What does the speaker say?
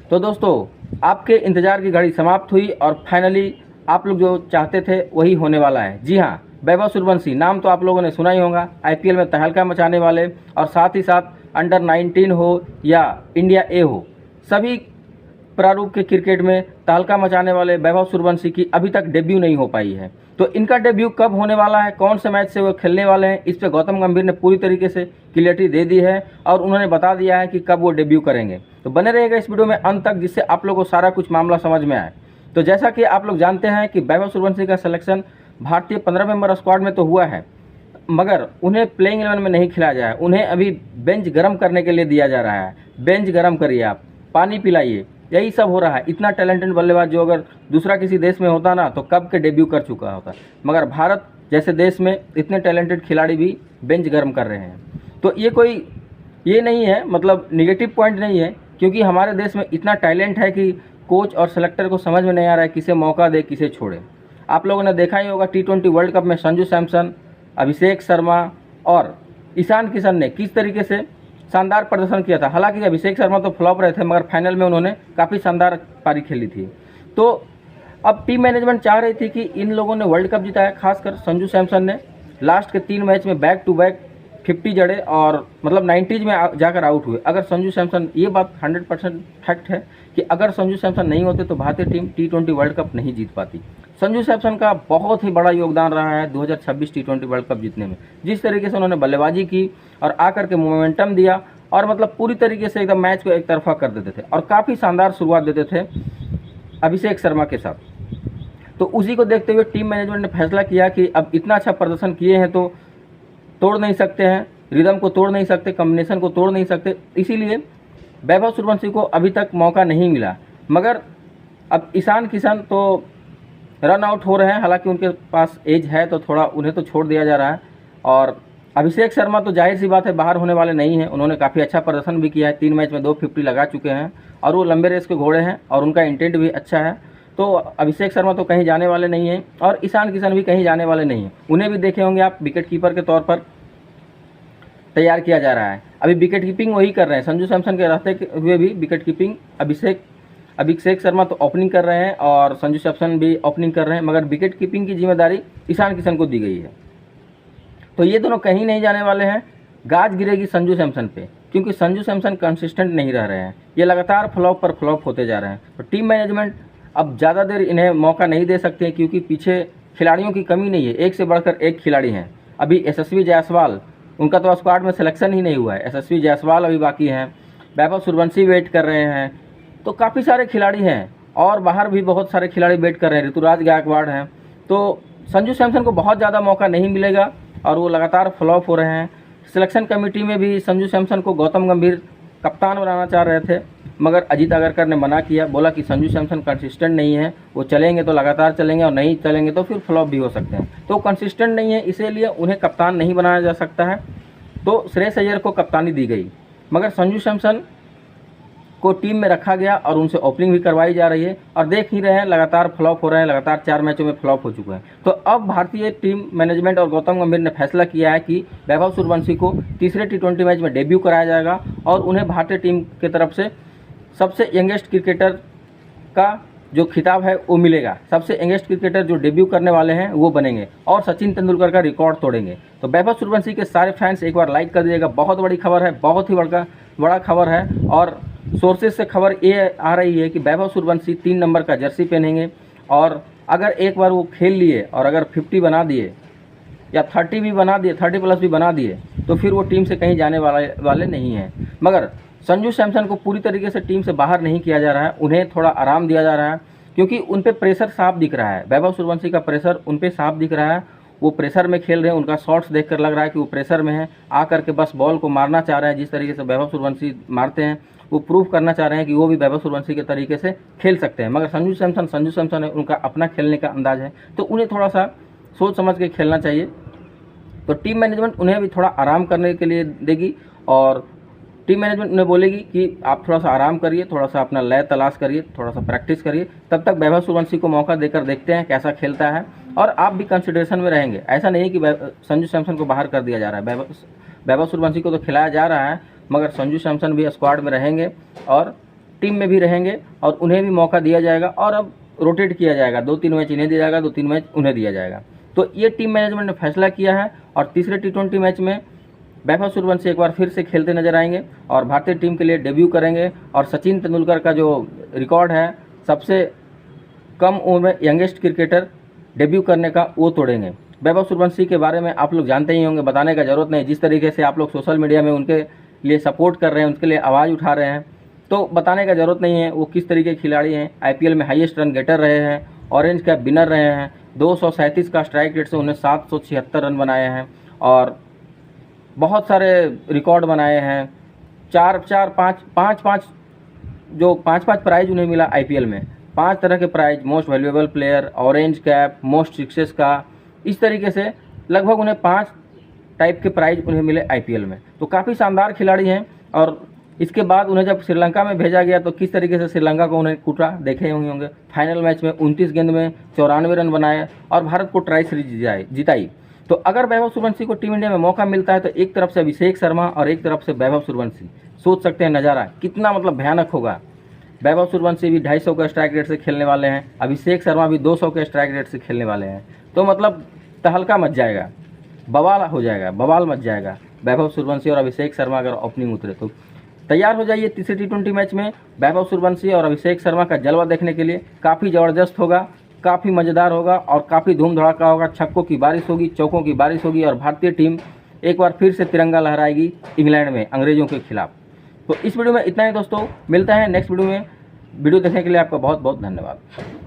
तो दोस्तों, आपके इंतज़ार की घड़ी समाप्त हुई और फाइनली आप लोग जो चाहते थे वही होने वाला है। जी हाँ, वैभव सूर्यवंशी नाम तो आप लोगों ने सुना ही होगा। आईपीएल में तहलका मचाने वाले और साथ ही साथ अंडर 19 हो या इंडिया ए हो, सभी प्रारूप के क्रिकेट में तहलका मचाने वाले वैभव सूर्यवंशी की अभी तक डेब्यू नहीं हो पाई है। तो इनका डेब्यू कब होने वाला है, कौन से मैच से वो खेलने वाले हैं, इस पे गौतम गंभीर ने पूरी तरीके से क्लियरिटी दे दी है और उन्होंने बता दिया है कि कब वो डेब्यू करेंगे। तो बने रहेगा इस वीडियो में अंत तक, जिससे आप लोगों को सारा कुछ मामला समझ में आए। तो जैसा कि आप लोग जानते हैं कि वैभव सूर्यवंशी का सिलेक्शन भारतीय 15 मेंबर स्क्वाड में तो हुआ है, मगर उन्हें प्लेइंग 11 में नहीं खिलाया जाए। उन्हें अभी बेंच गर्म करने के लिए दिया जा रहा है। बेंच गर्म करिए, आप पानी पिलाइए, यही सब हो रहा है। इतना टैलेंटेड बल्लेबाज जो अगर दूसरा किसी देश में होता ना तो कब के डेब्यू कर चुका होता, मगर भारत जैसे देश में इतने टैलेंटेड खिलाड़ी भी बेंच गर्म कर रहे हैं। तो ये नहीं है, मतलब निगेटिव पॉइंट नहीं है, क्योंकि हमारे देश में इतना टैलेंट है कि कोच और सेलेक्टर को समझ में नहीं आ रहा है किसे मौका दे किसे छोड़े। आप लोगों ने देखा ही होगा T20 वर्ल्ड कप में संजू सैमसन, अभिषेक शर्मा और ईशान किशन ने किस तरीके से शानदार प्रदर्शन किया था। हालांकि अभिषेक शर्मा तो फ्लॉप रहे थे, मगर फाइनल में उन्होंने काफ़ी शानदार पारी खेली थी। तो अब टीम मैनेजमेंट चाह रही थी कि इन लोगों ने वर्ल्ड कप जिताया, खासकर संजू सैमसन ने लास्ट के 3 मैच में बैक टू बैक 50 जड़े और मतलब 90s में जाकर आउट हुए। अगर संजू सैमसन, ये बात 100% फैक्ट है कि अगर संजू सैमसन नहीं होते तो भारतीय टीम T20 वर्ल्ड कप नहीं जीत पाती। संजू सैमसन का बहुत ही बड़ा योगदान रहा है 2026 T20 वर्ल्ड कप जीतने में। जिस तरीके से उन्होंने बल्लेबाजी की और आकर के मोमेंटम दिया और मतलब पूरी तरीके से एकदम मैच को एक तरफा कर देते थे और काफ़ी शानदार शुरुआत देते थे अभिषेक शर्मा के साथ। तो उसी को देखते हुए टीम मैनेजमेंट ने फैसला किया कि अब इतना अच्छा प्रदर्शन किए हैं तो तोड़ नहीं सकते हैं, रिदम को तोड़ नहीं सकते, कॉम्बिनेशन को तोड़ नहीं सकते। इसीलिए वैभव सूर्यवंशी को अभी तक मौका नहीं मिला। मगर अब ईशान किशन तो रन आउट हो रहे हैं, हालांकि उनके पास एज है तो थोड़ा उन्हें तो छोड़ दिया जा रहा है। और अभिषेक शर्मा तो जाहिर सी बात है बाहर होने वाले नहीं हैं। उन्होंने काफ़ी अच्छा प्रदर्शन भी किया है, 3 मैच में 250 लगा चुके हैं और वो लंबे रेस के घोड़े हैं और उनका इंटेंट भी अच्छा है। तो अभिषेक शर्मा तो कहीं जाने वाले नहीं हैं और ईशान किशन भी कहीं जाने वाले नहीं हैं। उन्हें भी देखे होंगे आप, विकेट कीपर के तौर पर तैयार किया जा रहा है। अभी विकेट कीपिंग वही कर रहे हैं, संजू सैमसन के रहते हुए भी विकेट कीपिंग अभिषेक शर्मा तो ओपनिंग कर रहे हैं और संजू सैमसन भी ओपनिंग कर रहे हैं, मगर विकेट कीपिंग की जिम्मेदारी ईशान किशन को दी गई है। तो ये दोनों कहीं नहीं जाने वाले हैं। गाज गिरेगी संजू सैमसन पे, क्योंकि संजू सैमसन कंसिस्टेंट नहीं रह रहे हैं। ये लगातार फ्लॉप पर फ्लॉप होते जा रहे हैं। तो टीम मैनेजमेंट अब ज़्यादा देर इन्हें मौका नहीं दे सकते हैं, क्योंकि पीछे खिलाड़ियों की कमी नहीं है, एक से बढ़कर एक खिलाड़ी हैं। अभी यशस्वी जायसवाल, उनका तो स्क्वाड में सिलेक्शन ही नहीं हुआ है। यशस्वी जायसवाल अभी बाकी हैं, वैभव सूर्यवंशी वेट कर रहे हैं। तो काफ़ी सारे खिलाड़ी हैं और बाहर भी बहुत सारे खिलाड़ी वेट कर रहे हैं, ऋतुराज गायकवाड़ हैं। तो संजू सैमसन को बहुत ज़्यादा मौका नहीं मिलेगा और वो लगातार फ्लॉप हो रहे हैं। सिलेक्शन कमेटी में भी संजू सैमसन को गौतम गंभीर कप्तान बनाना चाह रहे थे, मगर अजीत अगरकर ने मना किया, बोला कि संजू सैमसन कंसिस्टेंट नहीं है, वो चलेंगे तो लगातार चलेंगे और नहीं चलेंगे तो फिर फ्लॉप भी हो सकते हैं। तो कंसिस्टेंट नहीं है, इसीलिए उन्हें कप्तान नहीं बनाया जा सकता है। तो श्रेयस अय्यर को कप्तानी दी गई, मगर संजू सैमसन को टीम में रखा गया और उनसे ओपनिंग भी करवाई जा रही है। और देख ही रहे हैं लगातार फ्लॉप हो रहे हैं, लगातार 4 मैचों में फ्लॉप हो चुके हैं। तो अब भारतीय टीम मैनेजमेंट और गौतम गंभीर ने फैसला किया है कि वैभव सूर्यवंशी को तीसरे T20 मैच में डेब्यू कराया जाएगा और उन्हें भारतीय टीम की तरफ से सबसे यंगेस्ट क्रिकेटर का जो खिताब है वो मिलेगा। सबसे यंगेस्ट क्रिकेटर जो डेब्यू करने वाले हैं वो बनेंगे और सचिन तेंदुलकर का रिकॉर्ड तोड़ेंगे। तो वैभव सूर्यवंशी के सारे फैंस एक बार लाइक कर दीजिएगा। बहुत बड़ी खबर है, बहुत ही बड़ा खबर है और सोर्सेज से खबर ये आ रही है कि वैभव सूर्यवंशी 3 नंबर का जर्सी पहनेंगे और अगर एक बार वो खेल लिए और अगर 50 बना दिए या 30 भी बना दिए, 30+ भी बना दिए, तो फिर वो टीम से कहीं जाने वाले नहीं हैं। मगर संजू सैमसन को पूरी तरीके से टीम से बाहर नहीं किया जा रहा है, उन्हें थोड़ा आराम दिया जा रहा है, क्योंकि उन पे प्रेशर साफ दिख रहा है। वैभव सूर्यवंशी का प्रेशर उन पे साफ दिख रहा है, वो प्रेशर में खेल रहे हैं। उनका शॉट्स देखकर लग रहा है कि वो प्रेशर में है, आकर के बस बॉल को मारना चाह रहे हैं। जिस तरीके से वैभव सूर्यवंशी मारते हैं वो प्रूव करना चाह रहे हैं कि वो भी वैभव सूर्यवंशी के तरीके से खेल सकते हैं। मगर संजू सैमसन है, उनका अपना खेलने का अंदाज है, तो उन्हें थोड़ा सा सोच समझ के खेलना चाहिए। तो टीम मैनेजमेंट उन्हें भी थोड़ा आराम करने के लिए देगी और टीम मैनेजमेंट उन्हें बोलेगी कि आप थोड़ा सा आराम करिए, थोड़ा सा अपना लय तलाश करिए, थोड़ा सा प्रैक्टिस करिए। तब तक वैभव सूर्यवंशी को मौका देकर देखते हैं कैसा खेलता है और आप भी कंसिडरेशन में रहेंगे। ऐसा नहीं कि संजू सैमसन को बाहर कर दिया जा रहा है, वैभव सूर्यवंशी को तो खिलाया जा रहा है, मगर संजू सैमसन भी स्क्वाड में रहेंगे और टीम में भी रहेंगे और उन्हें भी मौका दिया जाएगा और अब रोटेट किया जाएगा, 2-3 मैच इन्हें दिया जाएगा, 2-3 मैच उन्हें दिया जाएगा। तो ये टीम मैनेजमेंट ने फैसला किया है और तीसरे T20 मैच में वैभव सूर्यवंशी एक बार फिर से खेलते नजर आएंगे और भारतीय टीम के लिए डेब्यू करेंगे और सचिन तेंदुलकर का जो रिकॉर्ड है सबसे कम उम्र में यंगेस्ट क्रिकेटर डेब्यू करने का, वो तोड़ेंगे। वैभव सूर्यवंशी के बारे में आप लोग जानते ही होंगे, बताने का ज़रूरत नहीं। जिस तरीके से आप लोग सोशल मीडिया में उनके लिए सपोर्ट कर रहे हैं, उनके लिए आवाज़ उठा रहे हैं, तो बताने का ज़रूरत नहीं है वो किस तरीके के खिलाड़ी हैं। IPL में हाईएस्ट रन गेटर रहे हैं, ऑरेंज कैप विनर रहे हैं, 237 का स्ट्राइक रेट से उन्हें 776 रन बनाए हैं और बहुत सारे रिकॉर्ड बनाए हैं। 5-5 जो 5-5 प्राइज़ उन्हें मिला IPL में, 5 तरह के prize, most valuable player, orange cap, most sixes का, इस तरीके से लगभग उन्हें 5 टाइप के प्राइज़ उन्हें मिले IPL में। तो काफ़ी शानदार खिलाड़ी हैं। और इसके बाद उन्हें जब श्रीलंका में भेजा गया तो किस तरीके से श्रीलंका को उन्हें कूटा देखे होंगे। फाइनल मैच में 29 गेंद में 94 रन बनाए और भारत को ट्राई सीरीज जिताई। तो अगर वैभव सूर्यवंशी को टीम इंडिया में मौका मिलता है तो एक तरफ से अभिषेक शर्मा और एक तरफ से वैभव सूर्यवंशी, सोच सकते हैं नज़ारा कितना मतलब भयानक होगा। वैभव सूर्यवंशी भी 250 का स्ट्राइक रेट से खेलने वाले हैं, अभिषेक शर्मा भी 200 के स्ट्राइक रेट से खेलने वाले हैं। तो मतलब तहलका मच जाएगा, बवाल हो जाएगा, बवाल मच जाएगा। वैभव सूर्यवंशी और अभिषेक शर्मा अगर ओपनिंग उतरे तो तैयार हो जाइए तीसरे T20 मैच में वैभव सूर्यवंशी और अभिषेक शर्मा का जलवा देखने के लिए। काफ़ी ज़बरदस्त होगा, काफ़ी मज़ेदार होगा और काफ़ी धूम धड़ाका होगा। छक्कों की बारिश होगी, चौकों की बारिश होगी और भारतीय टीम एक बार फिर से तिरंगा लहराएगी इंग्लैंड में अंग्रेज़ों के खिलाफ। तो इस वीडियो में इतना ही दोस्तों, मिलता है नेक्स्ट वीडियो में। वीडियो देखने के लिए आपका बहुत बहुत धन्यवाद।